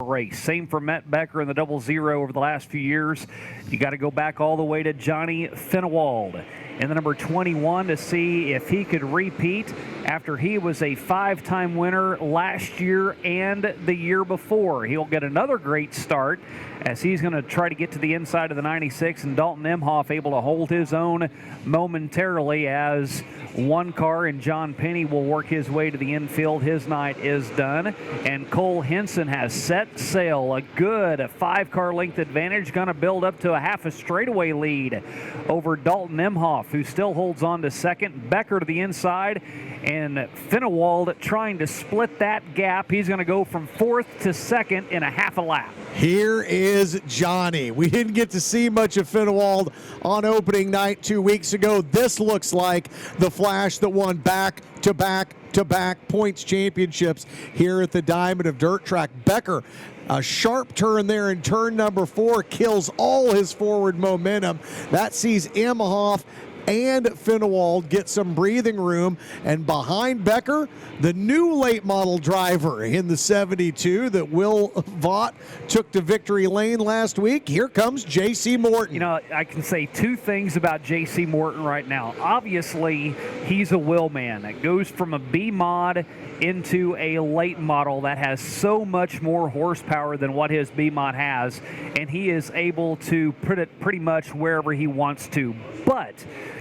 race. Same for Matt Becker in the 00 over the last few years. You got to go back all the way to Johnny Finewald in the number 21 to see if he could repeat after he was a 5-time winner last year and the year before. He'll get another great start as he's going to try to get to the inside of the 96, and Dalton Emhoff able to hold his own momentarily as one car and John Penny will work his way to the infield. His night is done, and Cole Henson has set sail. A good 5-car length advantage, going to build up to a half a straightaway lead over Dalton Emhoff, who still holds on to second. Becker to the inside, and Finewald trying to split that gap. He's going to go from fourth to second in a half a lap. Here is Johnny. We didn't get to see much of Finewald on opening night 2 weeks ago. This looks like the Flash that won back-to-back points championships here at the Diamond of Dirt Track. Becker, a sharp turn there in turn number 4, kills all his forward momentum. That sees Emhoff and Finewald get some breathing room, and behind Becker, the new late model driver in the 72 that Will Vaught took to victory lane last week. Here comes J.C. Morton. You know, I can say two things about J.C. Morton right now. Obviously, he's a Will man that goes from a B mod into a late model that has so much more horsepower than what his B mod has, and he is able to put it pretty much wherever he wants to. But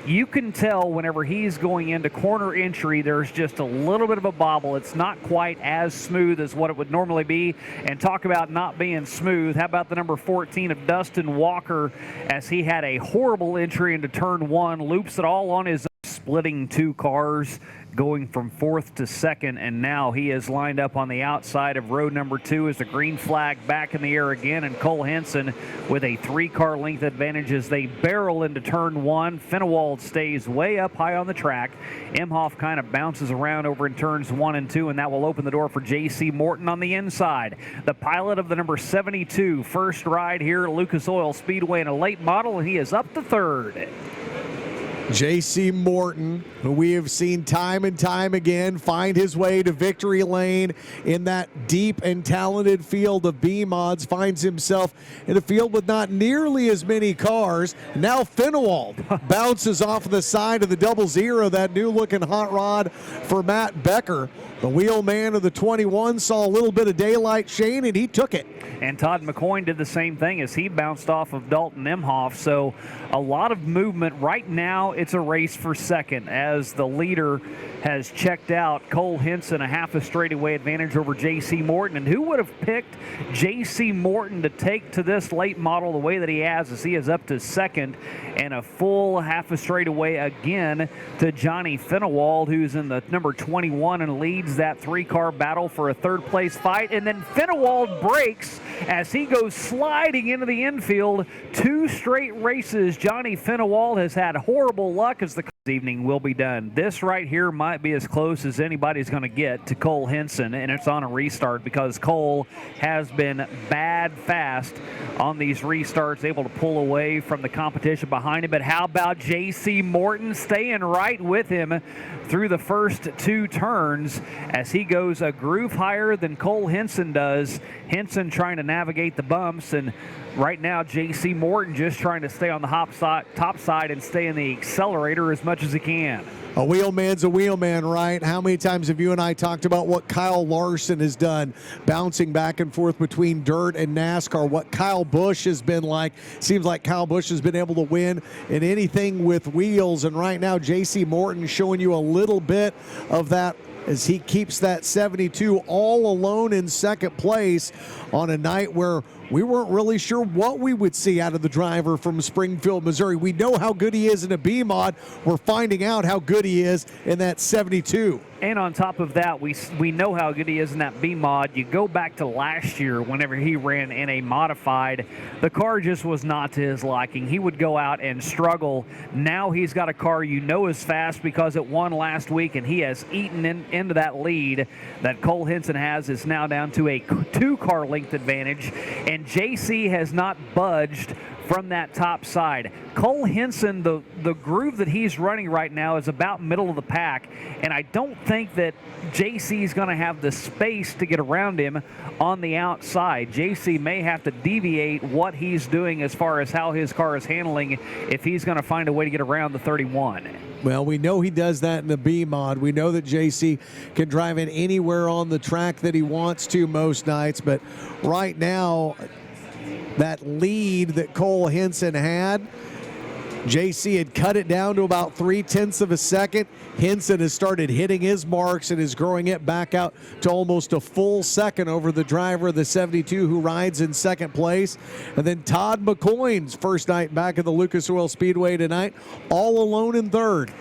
you can tell whenever he's going into corner entry, there's just a little bit of a bobble. It's not quite as smooth as what it would normally be. And talk about not being smooth. How about the number 14 of Dustin Walker, as he had a horrible entry into turn 1, loops it all on his own, splitting 2 cars, going from fourth to second, and now he is lined up on the outside of row number 2 as the green flag back in the air again, and Cole Henson with a 3-car length advantage as they barrel into turn 1. Finewald stays way up high on the track. Emhoff kind of bounces around over in turns 1 and 2, and that will open the door for J.C. Morton on the inside. The pilot of the number 72, first ride here at Lucas Oil Speedway in a late model, and he is up to third. J.C. Morton, who we have seen time and time again find his way to victory lane in that deep and talented field of B-mods, finds himself in a field with not nearly as many cars. Now Finewald bounces off the side of the 00, that new-looking hot rod for Matt Becker. The wheel man of the 21 saw a little bit of daylight, Shane, and he took it. And Todd McCoy did the same thing as he bounced off of Dalton Emhoff. So a lot of movement. Right now, it's a race for second as the leader has checked out. Cole Henson, a half a straightaway advantage over J.C. Morton. And who would have picked J.C. Morton to take to this late model the way that he has, as he is up to second, and a full half a straightaway again to Johnny Finewald, who's in the number 21 and leads that 3-car battle for a third-place fight. And then Finewald breaks as he goes sliding into the infield. 2 straight races. Johnny Finewald has had horrible luck as the evening will be done. This right here might be as close as anybody's going to get to Cole Henson, and it's on a restart because Cole has been bad fast on these restarts, able to pull away from the competition behind him. But how about J.C. Morton staying right with him through the first 2 turns as he goes a groove higher than Cole Henson does. Henson trying to navigate the bumps, and right now J.C. Morton just trying to stay on the top side and stay in the accelerator as much as he can. A wheelman's a wheelman, right? How many times have you and I talked about what Kyle Larson has done, bouncing back and forth between dirt and NASCAR, what Kyle Busch has been like. Seems like Kyle Busch has been able to win in anything with wheels, and right now J.C. Morton showing you a little bit of that as he keeps that 72 all alone in second place on a night where we weren't really sure what we would see out of the driver from Springfield, Missouri. We know how good he is in a B-mod. We're finding out how good he is in that 72. And on top of that, we know how good he is in that B-mod. You go back to last year whenever he ran in a modified, the car just was not to his liking. He would go out and struggle. Now he's got a car you know is fast because it won last week, and he has eaten into that lead that Cole Henson has. Is now down to a 2-car length advantage, and JC has not budged from that top side. Cole Henson, the groove that he's running right now is about middle of the pack, and I don't think that JC is going to have the space to get around him on the outside. JC may have to deviate what he's doing as far as how his car is handling if he's going to find a way to get around the 31. Well, we know he does that in the B mod. We know that JC can drive it anywhere on the track that he wants to most nights, but right now, that lead that Cole Henson had, JC had cut it down to about 0.3 of a second. Henson has started hitting his marks and is growing it back out to almost a full second over the driver of the 72 who rides in second place. And then Todd McCoy's first night back at the Lucas Oil Speedway tonight, all alone in third.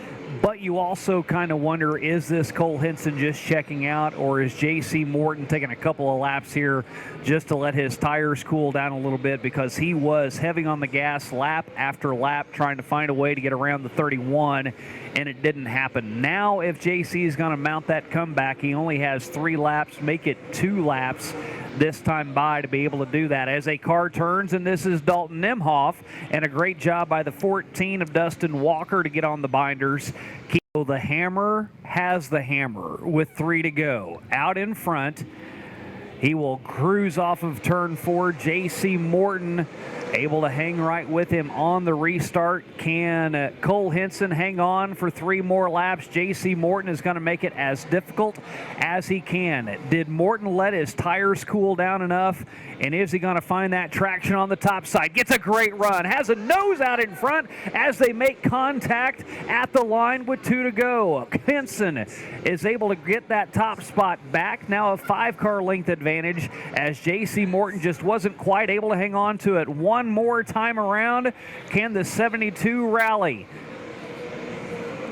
But you also kind of wonder, is this Cole Henson just checking out, or is J.C. Morton taking a couple of laps here just to let his tires cool down a little bit, because he was heavy on the gas lap after lap trying to find a way to get around the 31, and it didn't happen. Now if J.C. is going to mount that comeback, he only has 3 laps, make it 2 laps this time by to be able to do that. As a car turns, and this is Dalton Nimhoff, and a great job by the 14 of Dustin Walker to get on the binders. The hammer has the hammer with 3 to go. Out in front, he will cruise off of turn 4. J.C. Morton able to hang right with him on the restart. Can Cole Henson hang on for 3 more laps? J.C. Morton is going to make it as difficult as he can. Did Morton let his tires cool down enough? And is he going to find that traction on the top side? Gets a great run. Has a nose out in front as they make contact at the line with 2 to go. Henson is able to get that top spot back. Now a 5-car length advantage, as J.C. Morton just wasn't quite able to hang on to it. One more time around. Can the 72 rally?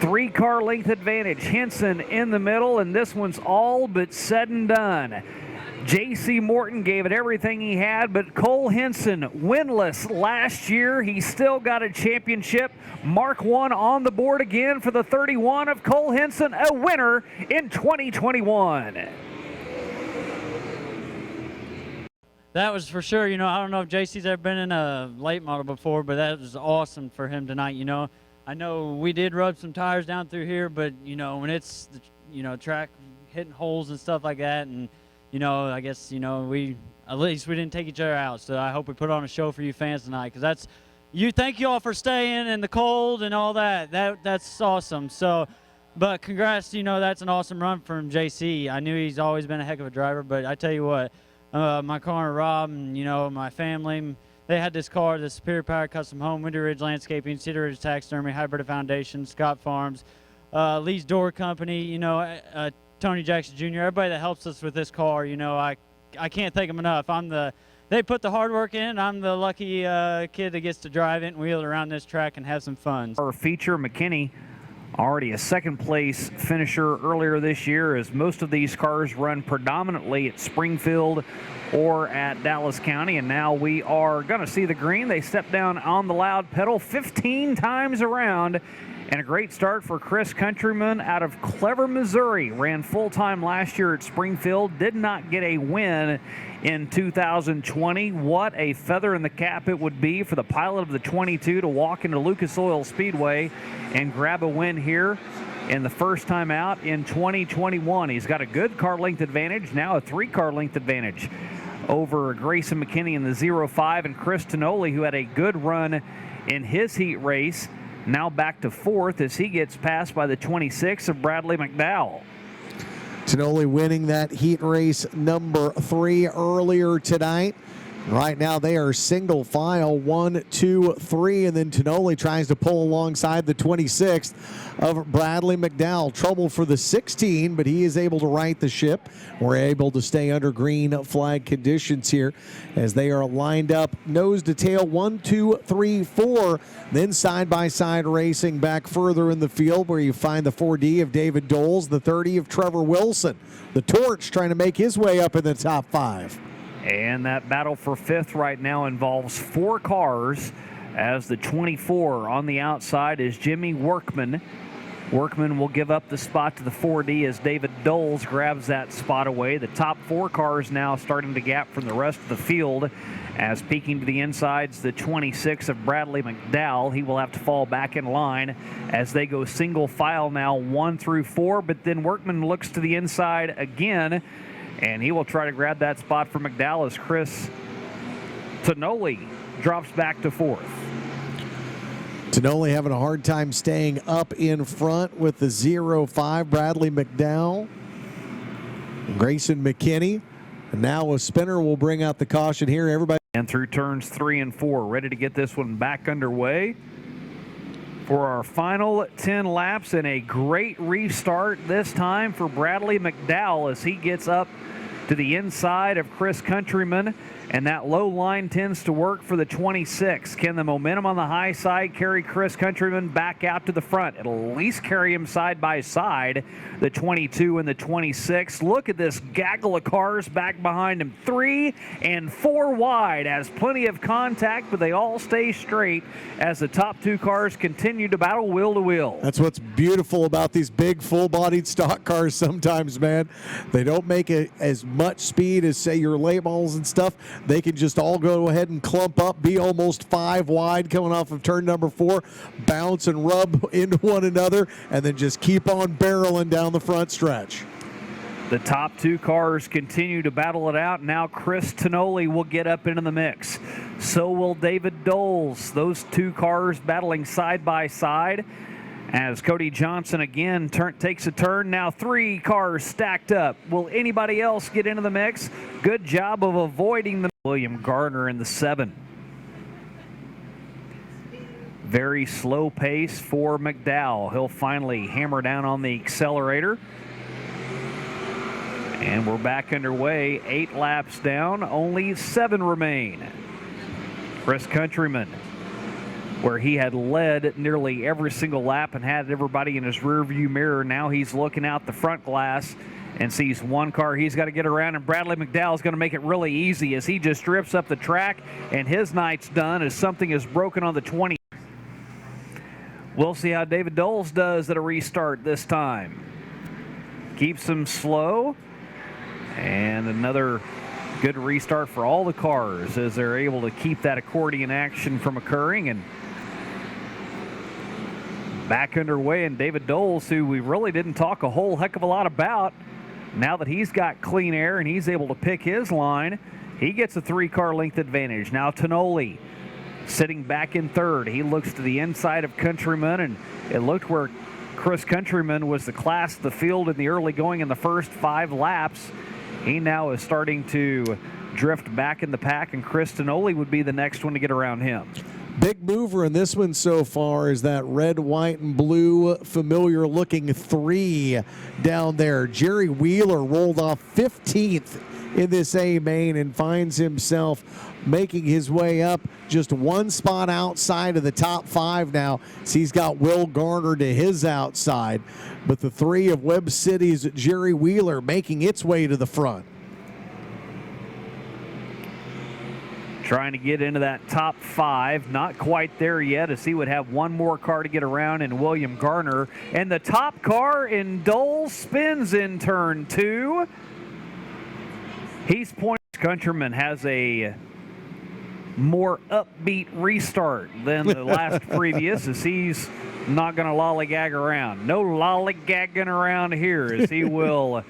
3-car length advantage. Henson in the middle, and this one's all but said and done. J.C. Morton gave it everything he had, but Cole Henson, winless last year, he still got a championship. Mark 1 on the board again for the 31 of Cole Henson, a winner in 2021. That was for sure. You know, I don't know if JC's ever been in a late model before, but that was awesome for him tonight. You know, I know we did rub some tires down through here, but, you know, when it's, you know, track hitting holes and stuff like that, and, you know, I guess, you know, at least we didn't take each other out. So I hope we put on a show for you fans tonight, because thank you all for staying in the cold and all that. That's awesome. So, but congrats, you know, that's an awesome run from JC. I knew he's always been a heck of a driver, but I tell you what, my car and Rob and, you know, my family, they had this car, the Superior Power Custom Home, Windy Ridge Landscaping, Cedar Ridge Taxidermy, Hybrid Foundation, Scott Farms, Lee's Door Company, you know, Tony Jackson Jr., everybody that helps us with this car. You know, I can't thank them enough. They put the hard work in. I'm the lucky kid that gets to drive it and wheel it around this track and have some fun. Our feature, McKinney, already a second-place finisher earlier this year, as most of these cars run predominantly at Springfield or at Dallas County, and now we are going to see the green. They step down on the loud pedal 15 times around, and a great start for Chris Countrymen out of Clever, Missouri. Ran full-time last year at Springfield, did not get a win in 2020. What a feather in the cap it would be for the pilot of the 22 to walk into Lucas Oil Speedway and grab a win here in the first time out in 2021. He's got a good car length advantage, now a 3-car length advantage over Grayson McKinney in the 05, and Chris Tonoli, who had a good run in his heat race, now back to 4th as he gets passed by the 26 of Bradley McDowell. Tonoli winning that heat race number 3 earlier tonight. Right now they are single file, 1, 2, 3, and then Tonoli tries to pull alongside the 26th of Bradley McDowell. Trouble for the 16, but he is able to right the ship. We're able to stay under green flag conditions here as they are lined up nose to tail, 1, 2, 3, 4. Then side-by-side racing back further in the field where you find the 4D of David Doles, the 30 of Trevor Wilson. The Torch trying to make his way up in the top 5. And that battle for 5th right now involves 4 cars, as the 24 on the outside is Jimmy Workman. Workman will give up the spot to the 4D as David Doles grabs that spot away. The top 4 cars now starting to gap from the rest of the field, as peeking to the inside's the 26 of Bradley McDowell. He will have to fall back in line as they go single file now 1 through 4, but then Workman looks to the inside again, and he will try to grab that spot for McDowell as Chris Tonoli drops back to 4th. Tonoli having a hard time staying up in front with the 0-5. Bradley McDowell, Grayson McKinney, and now a spinner will bring out the caution here. Everybody. And through turns 3 and 4, ready to get this one back underway for our final 10 laps, and a great restart this time for Bradley McDowell as he gets up to the inside of Chris Countrymen, and that low line tends to work for the 26. Can the momentum on the high side carry Chris Countrymen back out to the front? It'll at least carry him side by side, the 22 and the 26. Look at this gaggle of cars back behind him. 3 and 4 wide, has plenty of contact, but they all stay straight as the top 2 cars continue to battle wheel to wheel. That's what's beautiful about these big full-bodied stock cars sometimes, man. They don't make as much speed as, say, your late models and stuff. They can just all go ahead and clump up, be almost 5 wide coming off of turn number 4, bounce and rub into one another, and then just keep on barreling down the front stretch. The top 2 cars continue to battle it out. Now Chris Tonoli will get up into the mix. So will David Doles. Those 2 cars battling side by side as Cody Johnson again takes a turn. Now 3 cars stacked up. Will anybody else get into the mix? Good job of avoiding the William Gardner in the 7. Very slow pace for McDowell. He'll finally hammer down on the accelerator. And we're back underway. 8 laps down, only 7 remain. Chris Countrymen, where he had led nearly every single lap and had everybody in his rearview mirror. Now he's looking out the front glass and sees 1 car he's got to get around, and Bradley McDowell is going to make it really easy as he just drifts up the track, and his night's done as something is broken on the 20. We'll see how David Doles does at a restart this time. Keeps him slow, and another good restart for all the cars as they're able to keep that accordion action from occurring. And back underway, and David Doles, who we really didn't talk a whole heck of a lot about, now that he's got clean air and he's able to pick his line, he gets a 3-car length advantage. Now Tonoli sitting back in 3rd. He looks to the inside of Countrymen, and it looked where Chris Countrymen was the class of the field in the early going in the first 5 laps. He now is starting to drift back in the pack, and Chris Tonoli would be the next one to get around him. Big mover in this one so far is that red, white, and blue familiar-looking 3 down there. Jerry Wheeler rolled off 15th in this A main and finds himself making his way up just 1 spot outside of the top 5 now. So he's got Will Garner to his outside. But the 3 of Webb City's Jerry Wheeler making its way to the front. Trying to get into that top 5. Not quite there yet, as he would have 1 more car to get around in William Garner. And the top car in Doles spins in turn 2. He's pointing. Countryman has a more upbeat restart than the last previous, as he's not going to lollygag around. No lollygagging around here, as he will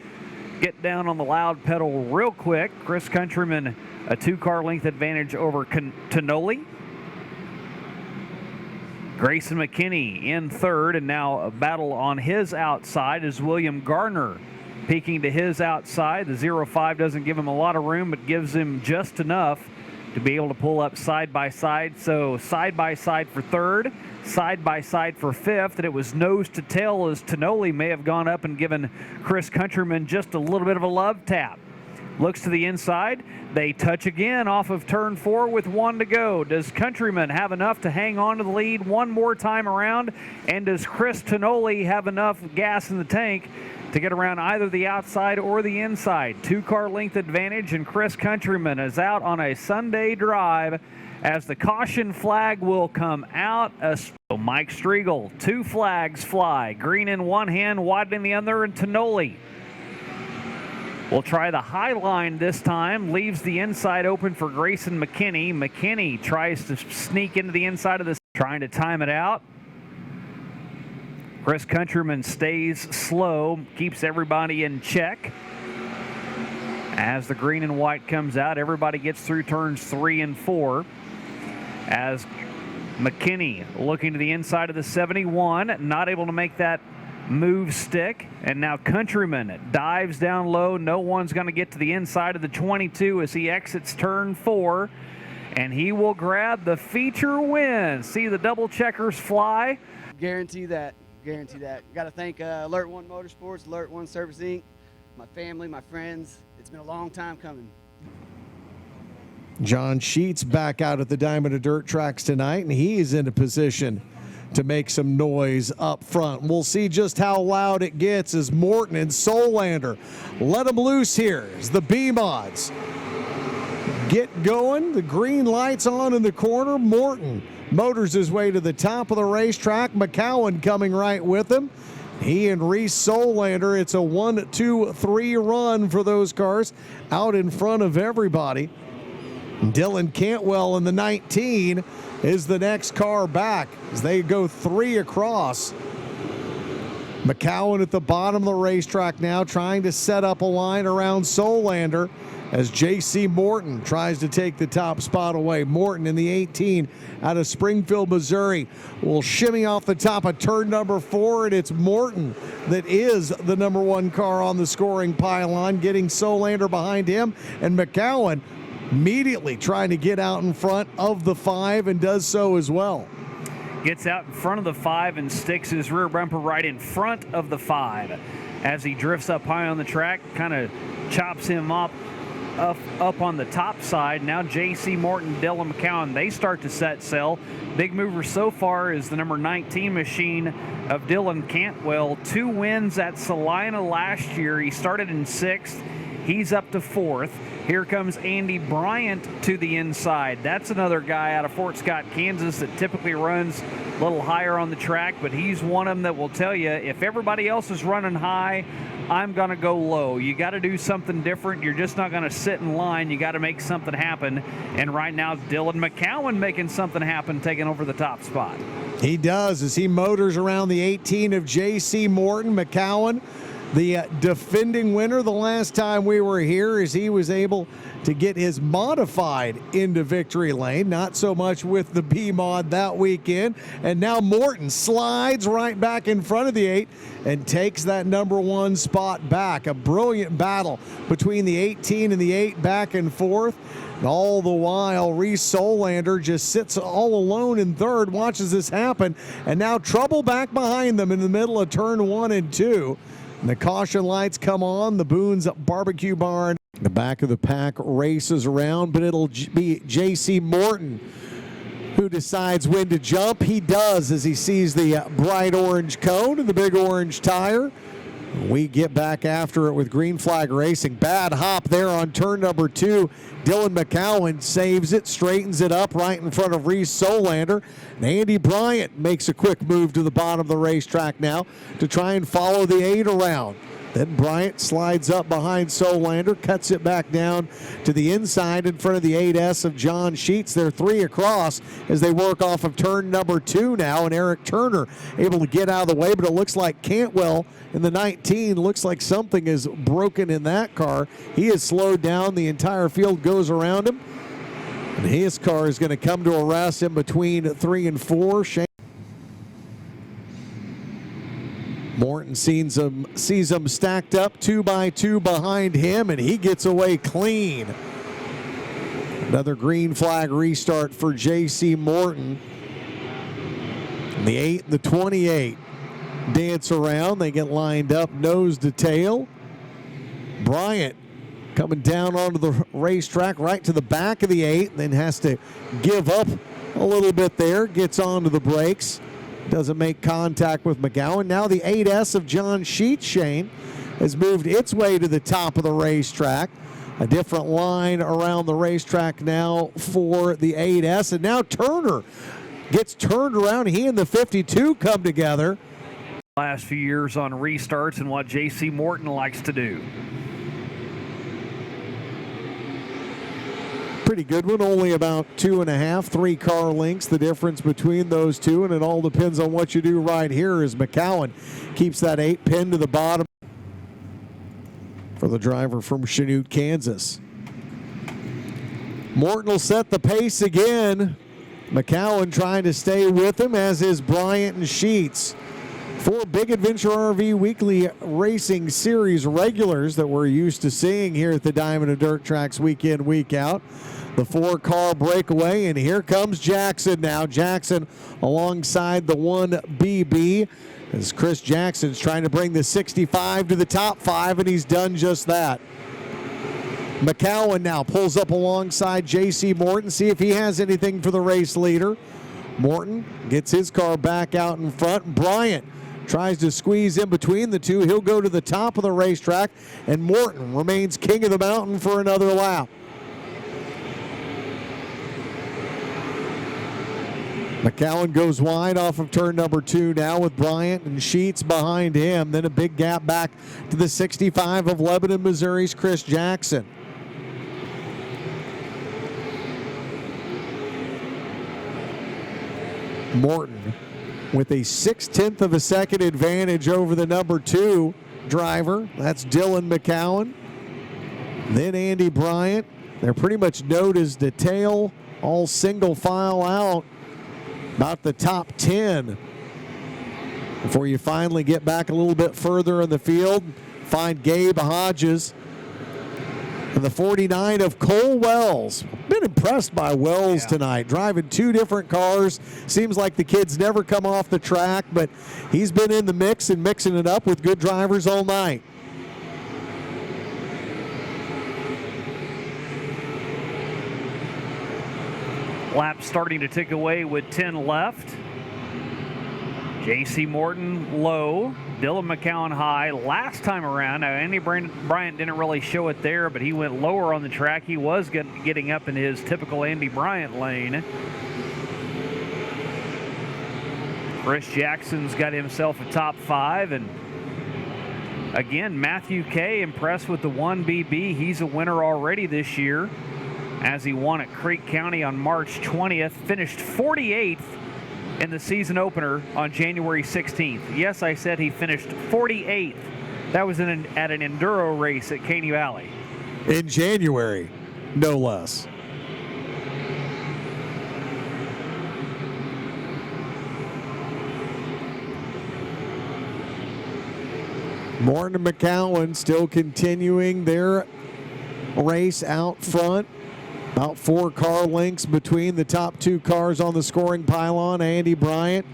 get down on the loud pedal real quick. Chris Countryman, a 2-car length advantage over Tonoli. Grayson McKinney in 3rd, and now a battle on his outside is William Gardner peeking to his outside. The 0-5 doesn't give him a lot of room, but gives him just enough to be able to pull up side by side. So side by side for 3rd, side by side for 5th, and it was nose to tail as Tonoli may have gone up and given Chris Countryman just a little bit of a love tap. Looks to the inside. They touch again off of turn 4 with 1 to go. Does Countryman have enough to hang on to the lead one more time around? And does Chris Tonoli have enough gas in the tank to get around either the outside or the inside? 2-car length advantage, and Chris Countryman is out on a Sunday drive as the caution flag will come out. So Mike Striegel, 2 flags fly. Green in one hand, white in the other, and Tonoli We'll try the high line this time. Leaves the inside open for Grayson McKinney. McKinney tries to sneak into the inside of this, trying to time it out. Chris Countrymen stays slow, keeps everybody in check. As the green and white comes out, everybody gets through turns 3 and 4. As McKinney looking to the inside of the 71, not able to make that move stick. And now Countryman dives down low. No one's going to get to the inside of the 22 as he exits turn 4. And he will grab the feature win. See the double checkers fly. Guarantee that. Got to thank Alert One Motorsports, Alert One Service Inc., my family, my friends. It's been a long time coming. John Sheets back out at the Diamond of Dirt tracks tonight, and he's in a position to make some noise up front. We'll see just how loud it gets as Morton and Solander let them loose here as the B-Mods get going. The green light's on in the corner. Morton motors his way to the top of the racetrack. McCowan coming right with him. He and Reese Solander, it's a 1-2-3 run for those cars out in front of everybody. Dylan Cantwell in the 19 is the next car back as they go 3 across. McCowan at the bottom of the racetrack now, trying to set up a line around Solander as J.C. Morton tries to take the top spot away. Morton in the 18 out of Springfield, Missouri, will shimmy off the top of turn number 4, and it's Morton that is the number 1 car on the scoring pylon, getting Solander behind him, and McCowan immediately trying to get out in front of the 5 and does so as well. Gets out in front of the 5 and sticks his rear bumper right in front of the 5 as he drifts up high on the track, kind of chops him up on the top side. Now J.C. Morton, Dylan McCowan, they start to set sail. Big mover so far is the number 19 machine of Dylan Cantwell. 2 wins at Salina last year. He started in 6th. He's up to 4th. Here comes Andy Bryant to the inside. That's another guy out of Fort Scott, Kansas that typically runs a little higher on the track, but he's one of them that will tell you, if everybody else is running high, I'm going to go low. You got to do something different. You're just not going to sit in line. You got to make something happen. And right now, Dylan McCowan making something happen, taking over the top spot. He does as he motors around the 18 of J.C. Morton. McCowan, the defending winner the last time we were here, as he was able to get his modified into victory lane. Not so much with the B-Mod that weekend. And now Morton slides right back in front of the 8 and takes that number 1 spot back. A brilliant battle between the 18 and the 8 back and forth. And all the while, Reese Solander just sits all alone in 3rd, watches this happen. And now trouble back behind them in the middle of turn 1 and 2. And the caution lights come on. The Boone's Barbecue Barn, the back of the pack races around, but it'll be J.C. Morton who decides when to jump. He does as he sees the bright orange cone and the big orange tire. We get back after it with Green Flag Racing. Bad hop there on turn number 2. Dylan McCowan saves it, straightens it up right in front of Reese Solander. And Andy Bryant makes a quick move to the bottom of the racetrack now to try and follow the 8 around. Then Bryant slides up behind Solander, cuts it back down to the inside in front of the 8S of John Sheets. They're 3 across as they work off of turn number 2 now, and Eric Turner able to get out of the way, but it looks like Cantwell in the 19, looks like something is broken in that car. He is slowed down. The entire field goes around him, and his car is going to come to a rest in between 3 and 4. Morton sees them stacked up 2 by 2 behind him, and he gets away clean. Another green flag restart for J.C. Morton. The 8 and the 28 dance around. They get lined up nose to tail. Bryant coming down onto the racetrack right to the back of the 8, then has to give up a little bit there, gets onto the brakes. Doesn't make contact with McGowan. Now the 8S of John Sheets, Shane, has moved its way to the top of the racetrack. A different line around the racetrack now for the 8S. And now Turner gets turned around. He and the 52 come together. Last few years on restarts and what J.C. Morton likes to do. pretty good one. Only about 2.5, 3 car lengths, the difference between those two, and it all depends on what you do right here as McCowan keeps that 8 pinned to the bottom for the driver from Chanute, Kansas. Morton will set the pace again. McCowan trying to stay with him, as is Bryant and Sheets. 4 Big Adventure RV Weekly Racing Series regulars that we're used to seeing here at the Diamond and Dirt Tracks week in, week out. The 4-car breakaway, and here comes Jackson now. Jackson alongside the 1BB, as Chris Jackson's trying to bring the 65 to the top 5, and he's done just that. McCowan now pulls up alongside J.C. Morton, see if he has anything for the race leader. Morton gets his car back out in front. Bryant tries to squeeze in between the two. He'll go to the top of the racetrack, and Morton remains king of the mountain for another lap. McCowan goes wide off of turn number 2 now, with Bryant and Sheets behind him. Then a big gap back to the 65 of Lebanon, Missouri's Chris Jackson. Morton with a 0.6 of a second advantage over the number 2 driver. That's Dylan McCowan. Then Andy Bryant. They're pretty much known as the tail, all single file out. About the top 10 before you finally get back a little bit further in the field. Find Gabe Hodges and the 49 of Cole Wells. Been impressed by Wells tonight, driving 2 different cars. Seems like the kid's never come off the track, but he's been in the mix and mixing it up with good drivers all night. Lap starting to tick away with 10 left. J.C. Morton low, Dylan McCowan high. Last time around, now Andy Bryant didn't really show it there, but he went lower on the track. He was getting up in his typical Andy Bryant lane. Chris Jackson's got himself a top 5, and again, Matthew K. impressed with the 1BB. He's a winner already this year, as he won at Creek County on March 20th, finished 48th in the season opener on January 16th. Yes, I said he finished 48th. That was at an enduro race at Caney Valley. In January, no less. Morton and McCowan still continuing their race out front. About 4 car lengths between the top 2 cars on the scoring pylon. Andy Bryant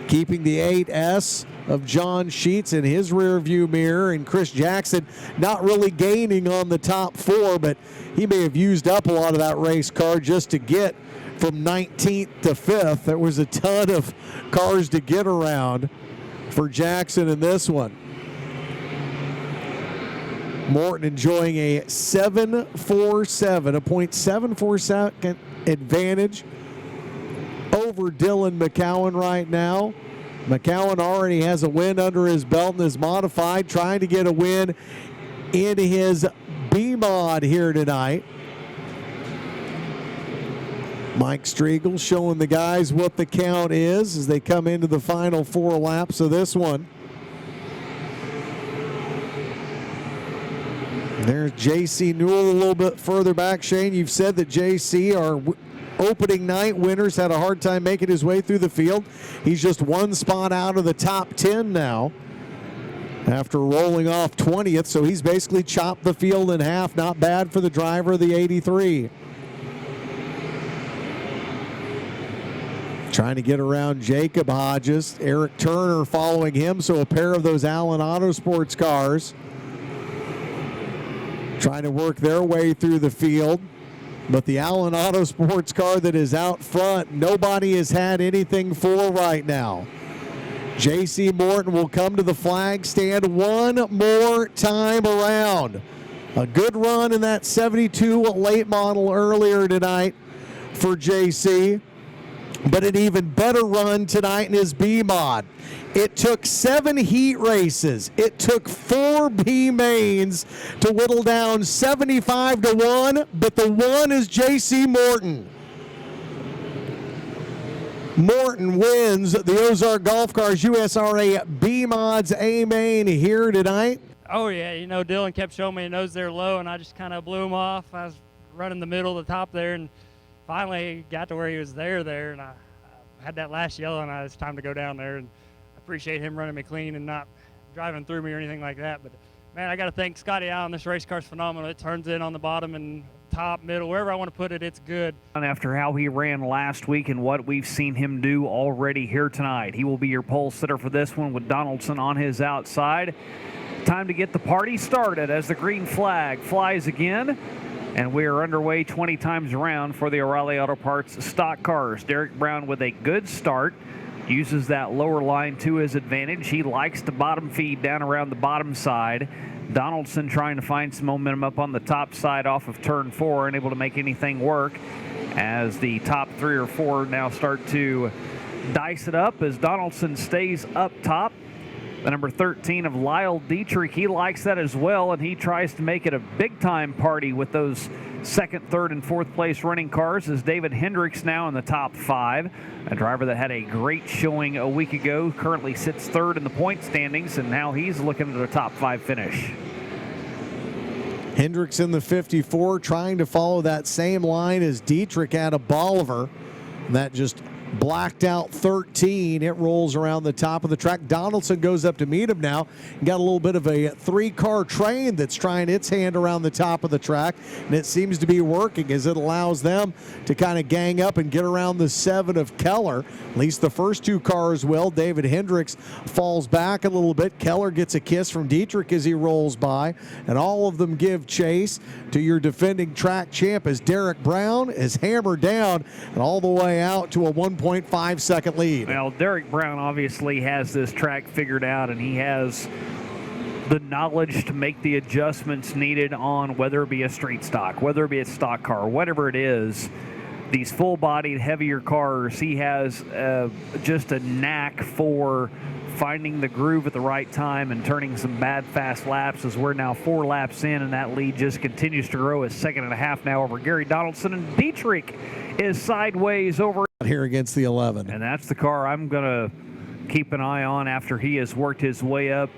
keeping the 8S of John Sheets in his rear view mirror, and Chris Jackson not really gaining on the top 4, but he may have used up a lot of that race car just to get from 19th to 5th. There was a ton of cars to get around for Jackson in this one. Morton enjoying a 7.47, a 0.74 second advantage over Dylan McCowan right now. McCowan already has a win under his belt and is modified, trying to get a win in his B-Mod here tonight. Mike Striegel showing the guys what the count is as they come into the final 4 laps of this one. There's J.C. Newell a little bit further back. Shane, you've said that J.C., our opening night winners, had a hard time making his way through the field. He's just 1 spot out of the top 10 now after rolling off 20th, so he's basically chopped the field in half. Not bad for the driver of the 83. Trying to get around Jacob Hodges. Eric Turner following him, so a pair of those Allen Autosports cars trying to work their way through the field. But the Allen Autosports car that is out front, nobody has had anything for right now. J.C. Morton will come to the flag stand one more time around. A good run in that 72 late model earlier tonight for J.C. But an even better run tonight in his B mod. It took 7 heat races. It took 4 B mains to whittle down 75 to 1, but the one is J.C. Morton. Morton wins the Ozark Golf Cars USRA B Mods A main here tonight. Oh, yeah. You know, Dylan kept showing me he knows they're low, and I just kind of blew him off. I was running the middle of the top there, and finally got to where he was there, and I had that last yellow, and it's time to go down there. And I appreciate him running me clean and not driving through me or anything like that. But, man, I got to thank Scotty Allen. This race car's phenomenal. It turns in on the bottom and top, middle, wherever I want to put it, it's good. After how he ran last week and what we've seen him do already here tonight, he will be your pole sitter for this one with Donaldson on his outside. Time to get the party started as the green flag flies again. And we are underway 20 times around for the O'Reilly Auto Parts stock cars. Derek Brown with a good start. Uses that lower line to his advantage. He likes to bottom feed down around the bottom side. Donaldson trying to find some momentum up on the top side off of turn 4 and able to make anything work as the top 3 or 4 now start to dice it up as Donaldson stays up top. The number 13 of Lyle Dietrich, he likes that as well, and he tries to make it a big-time party with those second, third, and fourth place running cars as David Hendrix now in the top 5. A driver that had a great showing a week ago, currently sits third in the point standings, and now he's looking at a top 5 finish. Hendrix in the 54 trying to follow that same line as Dietrich out of Bolivar. That just blacked out 13. It rolls around the top of the track. Donaldson goes up to meet him now. Got a little bit of a 3-car train that's trying its hand around the top of the track, and it seems to be working as it allows them to kind of gang up and get around the 7 of Keller. At least the first 2 cars will. David Hendrix falls back a little bit. Keller gets a kiss from Dietrich as he rolls by, and all of them give chase to your defending track champ as Derek Brown is hammered down and all the way out to a 1.5 second lead. Well, Derek Brown obviously has this track figured out, and he has the knowledge to make the adjustments needed on whether it be a street stock, whether it be a stock car, whatever it is. These full-bodied, heavier cars, he has just a knack for finding the groove at the right time and turning some bad fast laps as we're now 4 laps in, and that lead just continues to grow. A second and a half now over Gary Donaldson, and Dietrich is sideways over here against the 11. And that's the car I'm going to keep an eye on after he has worked his way up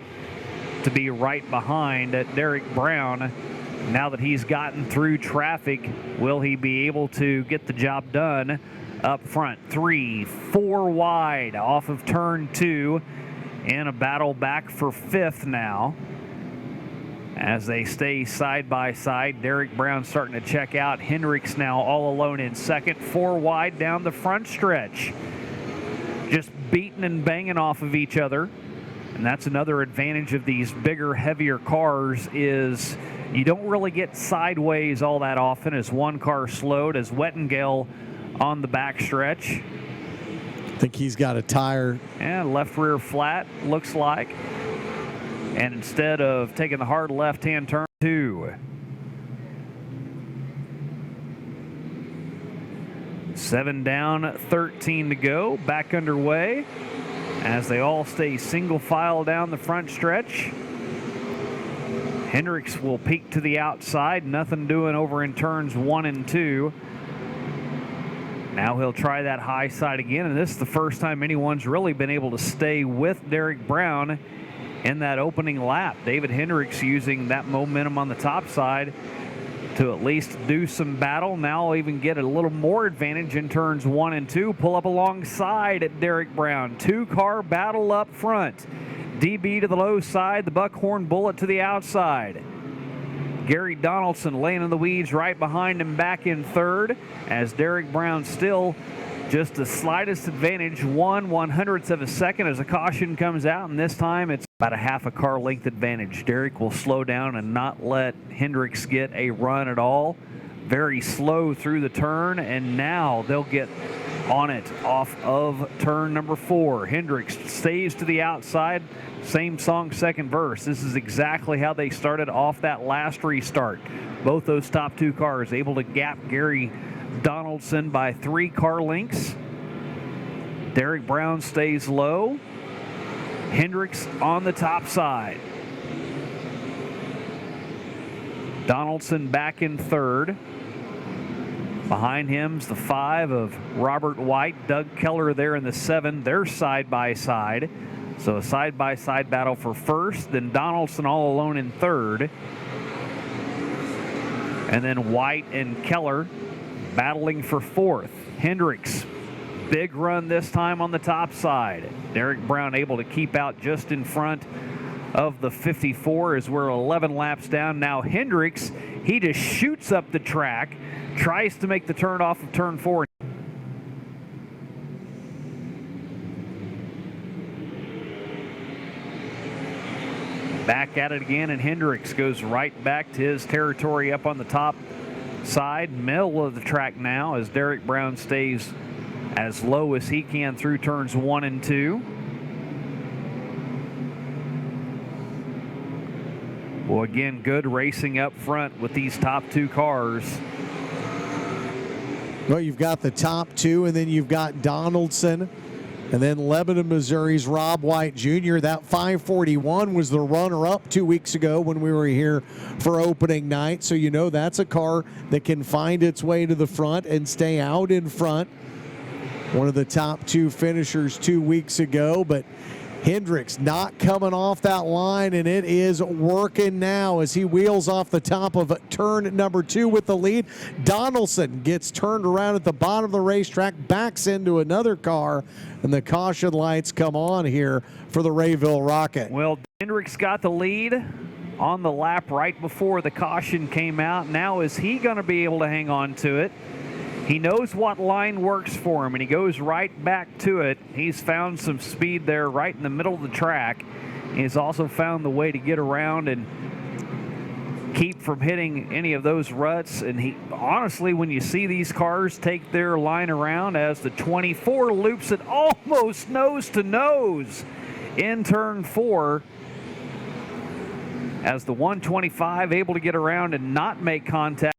to be right behind Derek Brown. Now that he's gotten through traffic, will he be able to get the job done up front? 3, 4 wide off of turn 2 in a battle back for 5th now. As they stay side by side, Derek Brown starting to check out. Hendrix now all alone in second. 4 wide down the front stretch. Just beating and banging off of each other. And that's another advantage of these bigger, heavier cars is you don't really get sideways all that often as one car slowed as Wettengale on the back stretch. I think he's got a tire. And left rear flat, looks like. And instead of taking the hard left-hand turn, 2. 7 down, 13 to go. Back underway as they all stay single file down the front stretch. Hendrix will peek to the outside. Nothing doing over in turns 1 and 2. Now he'll try that high side again, and this is the first time anyone's really been able to stay with Derek Brown in that opening lap. David Hendrix using that momentum on the top side to at least do some battle. Now even get a little more advantage in turns 1 and 2. Pull up alongside at Derek Brown. 2-car battle up front. DB to the low side, the Buckhorn Bullet to the outside. Gary Donaldson laying in the weeds right behind him back in third as Derek Brown still just the slightest advantage, 1/100th of a second as a caution comes out, and this time it's about a half a car length advantage. Derek will slow down and not let Hendrix get a run at all. Very slow through the turn, and now they'll get on it off of turn number 4. Hendrix stays to the outside. Same song, second verse. This is exactly how they started off that last restart. Both those top 2 cars able to gap Gary Donaldson by 3 car lengths. Derek Brown stays low. Hendrix on the top side. Donaldson back in third. Behind him's the 5 of Robert White. Doug Keller there in the 7. They're side by side. So a side-by-side battle for first. Then Donaldson all alone in third. And then White and Keller battling for fourth. Hendrix, big run this time on the top side. Derek Brown able to keep out just in front of the 54 as we're 11 laps down. Now Hendrix, he just shoots up the track, tries to make the turn off of turn 4. Back at it again, and Hendrix goes right back to his territory up on the top side, middle of the track now, as Derek Brown stays as low as he can through turns 1 and 2. Well, again, good racing up front with these top 2 cars. Well, you've got the top 2, and then you've got Donaldson, and then Lebanon, Missouri's Rob White Jr. That 541 was the runner-up 2 weeks ago when we were here for opening night. So you know that's a car that can find its way to the front and stay out in front. One of the top 2 finishers 2 weeks ago, but Hendrix not coming off that line, and it is working now as he wheels off the top of turn number 2 with the lead. Donaldson gets turned around at the bottom of the racetrack, backs into another car, and the caution lights come on here for the Rayville Rocket. Well, Hendrix got the lead on the lap right before the caution came out. Now is he going to be able to hang on to it? He knows what line works for him, and he goes right back to it. He's found some speed there right in the middle of the track. He's also found the way to get around and keep from hitting any of those ruts. And he honestly, when you see these cars take their line around as the 24 loops it almost nose to nose in turn 4, as the 125 able to get around and not make contact.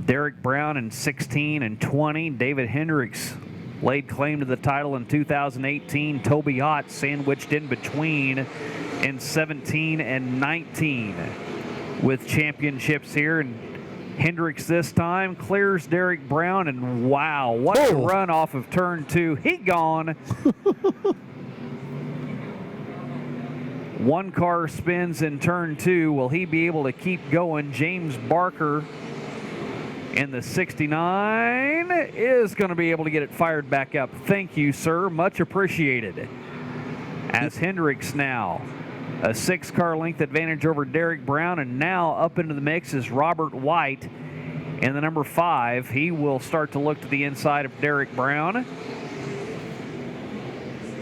Derek Brown in 16 and 20. David Hendrix laid claim to the title in 2018. Toby Ott sandwiched in between in 17 and 19 with championships here. And Hendrix this time clears Derek Brown, and wow, what a run off of turn 2. He gone. One car spins in turn 2. Will he be able to keep going? James Barker in the 69 is going to be able to get it fired back up. Thank you, sir. Much appreciated. As Hendrix now a 6-car length advantage over Derek Brown, and now up into the mix is Robert White in the number 5. He will start to look to the inside of Derek Brown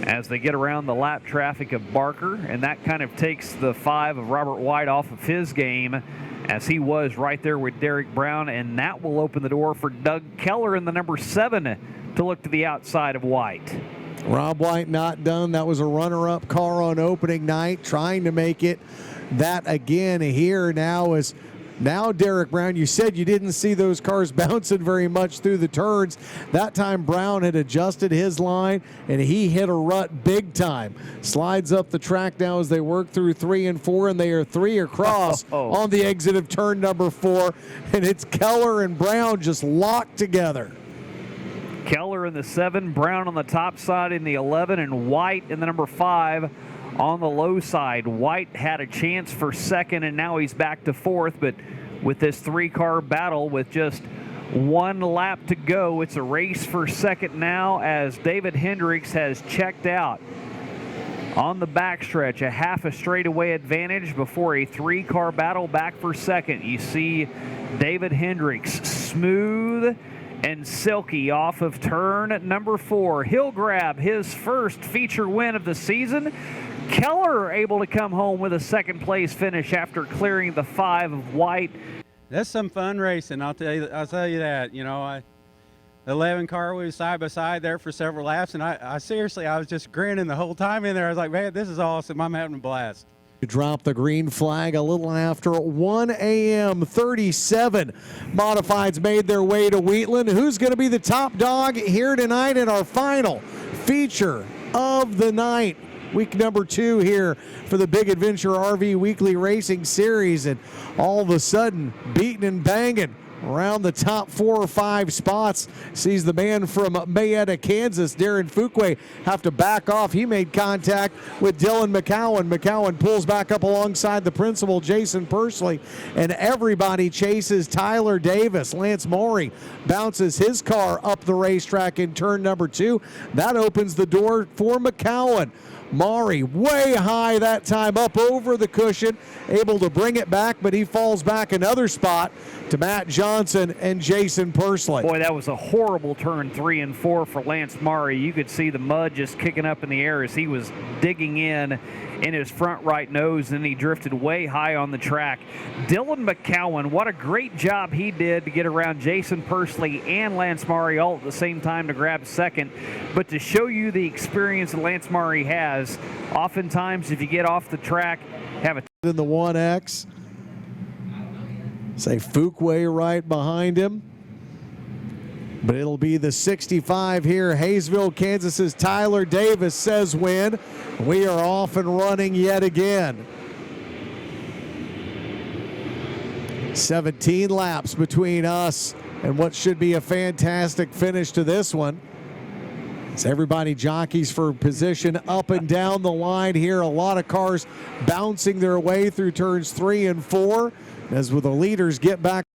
as they get around the lap traffic of Barker, and that kind of takes the 5 of Robert White off of his game, as he was right there with Derek Brown, and that will open the door for Doug Keller in the number 7 to look to the outside of White. Rob White not done. That was a runner-up car on opening night, trying to make it that again here now is now Derek Brown. You said you didn't see those cars bouncing very much through the turns. That time Brown had adjusted his line, and he hit a rut big time. Slides up the track now as they work through 3 and 4, and they are 3 across on the exit of turn number 4, and it's Keller and Brown just locked together. Keller in the 7, Brown on the top side in the 11, and White in the number 5 on the low side. White had a chance for second, and now he's back to 4th, but with this 3-car battle with just 1 lap to go, it's a race for second now, as David Hendrix has checked out on the backstretch. A half a straightaway advantage before a 3-car battle back for second. You see David Hendrix smooth and silky off of turn number 4. He'll grab his first feature win of the season. Keller able to come home with a 2nd place finish after clearing the 5 of White. That's some fun racing, I'll tell you that. You know, the 11 car, we was side by side there for several laps, and I seriously, I was just grinning the whole time in there. I was like, man, this is awesome. I'm having a blast. Drop the green flag a little after 1 a.m. 37 modifieds made their way to Wheatland. Who's going to be the top dog here tonight in our final feature of the night. Week number 2 here for the Big Adventure RV Weekly Racing Series, and all of a sudden, beating and banging around the top 4 or 5 spots. Sees the man from Mayetta, Kansas, Darren Fuqua, have to back off. He made contact with Dylan McCowan. McCowan pulls back up alongside the principal, Jason Persley, and everybody chases Tyler Davis. Lance Maury bounces his car up the racetrack in turn number 2. That opens the door for McCowan. Maury way high that time, up over the cushion, able to bring it back, but he falls back another spot to Matt Johnson and Jason Persley. Boy, that was a horrible turn 3 and 4 for Lance Maury. You could see the mud just kicking up in the air as he was digging in his front right nose, and he drifted way high on the track. Dylan McCowan, what a great job he did to get around Jason Persley and Lance Maury all at the same time to grab second. But to show you the experience that Lance Maury has, oftentimes if you get off the track, have a in the 1X. Say Fuqua right behind him. But it'll be the 65 here. Hayesville, Kansas's Tyler Davis says win. We are off and running yet again. 17 laps between us and what should be a fantastic finish to this one. As everybody jockeys for position up and down the line here. A lot of cars bouncing their way through turns 3 and 4. As the leaders get back.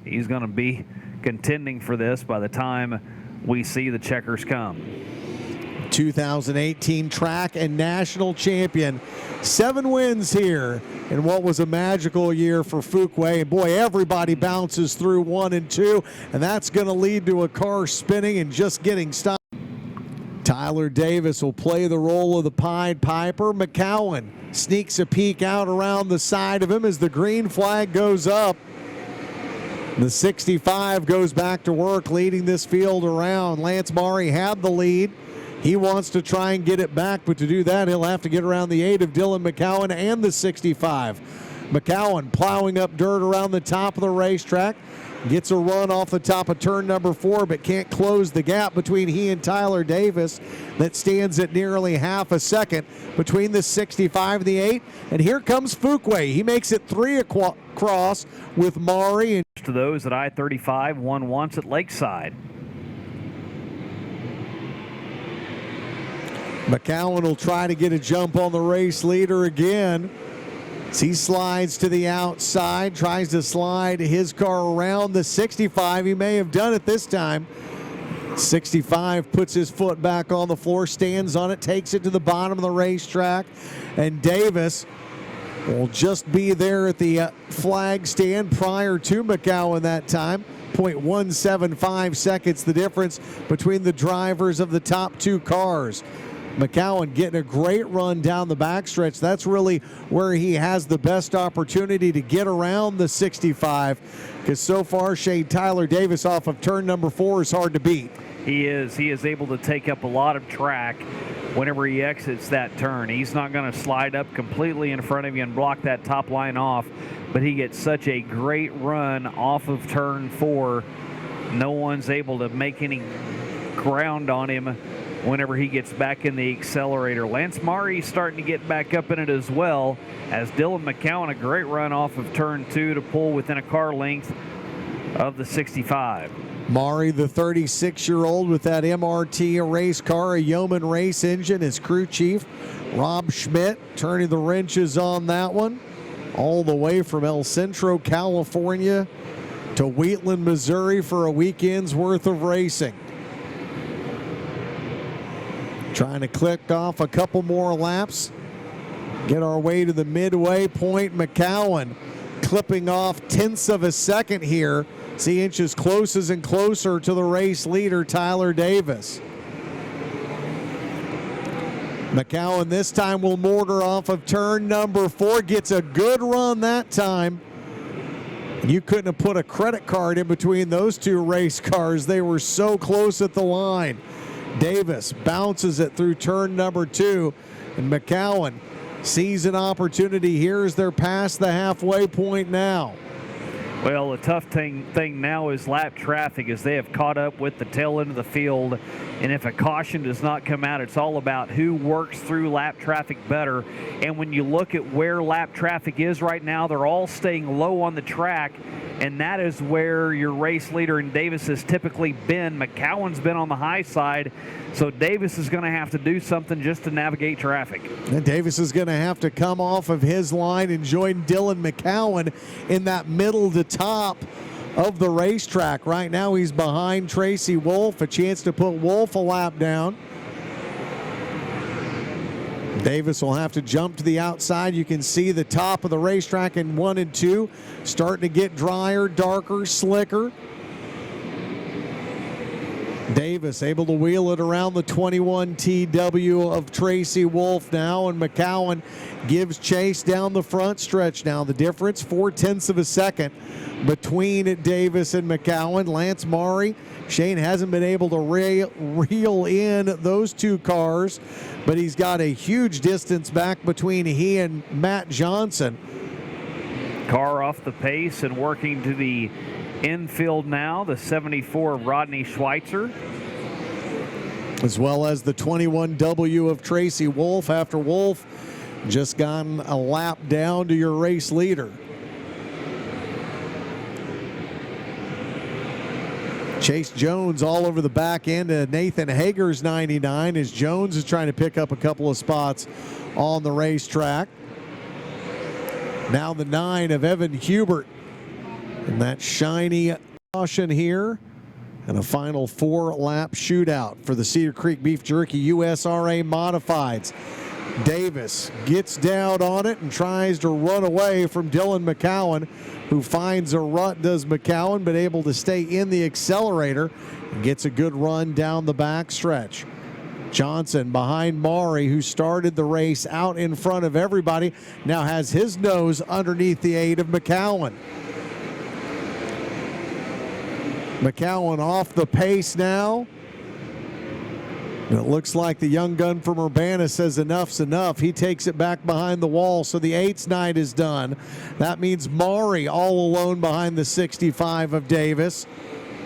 He's going to be contending for this by the time we see the checkers come. 2018 track and national champion. 7 wins here in what was a magical year for Fuqua. And boy, everybody bounces through 1 and 2, and that's going to lead to a car spinning and just getting stopped. Tyler Davis will play the role of the Pied Piper. McCowan sneaks a peek out around the side of him as the green flag goes up. The 65 goes back to work leading this field around. Lance Maury had the lead. He wants to try and get it back, but to do that, he'll have to get around the 8 of Dylan McCowan and the 65. McCowan plowing up dirt around the top of the racetrack. Gets a run off the top of turn number 4, but can't close the gap between he and Tyler Davis. That stands at nearly half a second between the 65 and the 8. And here comes Fuqua. He makes it 3 across with Maury. And to those at I-35, won once at Lakeside. McCowan will try to get a jump on the race leader again. As he slides to the outside, tries to slide his car around the 65. He may have done it this time. 65 puts his foot back on the floor, stands on it, takes it to the bottom of the racetrack, and Davis will just be there at the flag stand prior to McCowan that time. 0.175 seconds the difference between the drivers of the top 2 cars. McCowan getting a great run down the backstretch. That's really where he has the best opportunity to get around the 65, because so far Tyler Davis off of turn number 4 is hard to beat. He is able to take up a lot of track whenever he exits that turn. He's not going to slide up completely in front of you and block that top line off, but he gets such a great run off of turn 4. No one's able to make any ground on him whenever he gets back in the accelerator. Lance Maury starting to get back up in it as well, as Dylan McCowan, a great run off of turn 2 to pull within a car length of the 65. Maury, the 36-year-old with that MRT race car, a Yeoman race engine, his crew chief, Rob Schmidt, turning the wrenches on that one, all the way from El Centro, California to Wheatland, Missouri for a weekend's worth of racing. Trying to click off a couple more laps. Get our way to the midway point. McCowan clipping off tenths of a second here. See, inches closer and closer to the race leader, Tyler Davis. McCowan this time will mortar off of turn number 4. Gets a good run that time. You couldn't have put a credit card in between those 2 race cars. They were so close at the line. Davis bounces it through turn number 2, and McCowan sees an opportunity here as they're past the halfway point now. Well, the tough thing now is lap traffic, as they have caught up with the tail end of the field. And if a caution does not come out, it's all about who works through lap traffic better. And when you look at where lap traffic is right now, they're all staying low on the track. And that is where your race leader in Davis has typically been. McCowan's been on the high side, so Davis is going to have to do something just to navigate traffic. And Davis is going to have to come off of his line and join Dylan McCowan in that middle to top of the racetrack. Right now he's behind Tracy Wolf, a chance to put Wolf a lap down. Davis will have to jump to the outside. You can see the top of the racetrack in 1 and 2 starting to get drier, darker, slicker. Davis able to wheel it around the 21 TW of Tracy Wolf now, and McCowan gives chase down the front stretch now. The difference, 0.4 of a second between Davis and McCowan. Lance Maury, Shane hasn't been able to reel in those two cars, but he's got a huge distance back between he and Matt Johnson. Car off the pace and working to the infield now, the 74 of Rodney Schweitzer. As well as the 21W of Tracy Wolf, after Wolf just gotten a lap down to your race leader. Chase Jones all over the back end of Nathan Hager's 99 as Jones is trying to pick up a couple of spots on the racetrack. Now the 9 of Evan Hubert. And that shiny caution here. And a final 4-lap shootout for the Cedar Creek Beef Jerky USRA Modifieds. Davis gets down on it and tries to run away from Dylan McCowan, who finds a rut, does McCowan, but able to stay in the accelerator and gets a good run down the back stretch. Johnson behind Maury, who started the race out in front of everybody, now has his nose underneath the 8 of McCowan. McCowan off the pace now. And it looks like the young gun from Urbana says enough's enough. He takes it back behind the wall, so the 8's night is done. That means Maury all alone behind the 65 of Davis.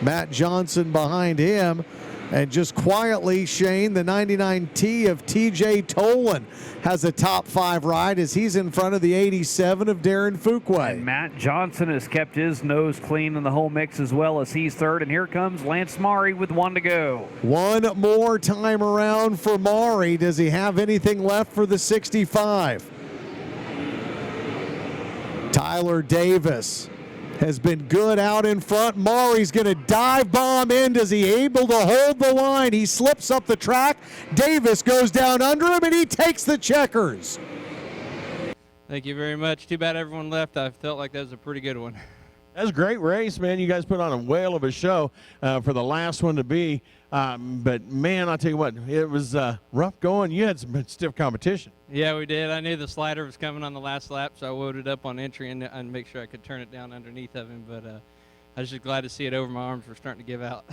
Matt Johnson behind him. And just quietly, Shane, the 99T of TJ Tolan has a top 5 ride as he's in front of the 87 of Darren Fuquay. And Matt Johnson has kept his nose clean in the whole mix as well, as he's third. And here comes Lance Maury with 1 to go. One more time around for Maury. Does he have anything left for the 65? Tyler Davis has been good out in front. Maury's going to dive bomb in. Is he able to hold the line? He slips up the track. Davis goes down under him, and he takes the checkers. Thank you very much. Too bad everyone left. I felt like that was a pretty good one. That was a great race, man. You guys put on a whale of a show for the last one to be. But, man, I'll tell you what, it was rough going. You had some stiff competition. Yeah, we did. I knew the slider was coming on the last lap, so I loaded up on entry and make sure I could turn it down underneath of him. But I was just glad to see it over. My arms were starting to give out.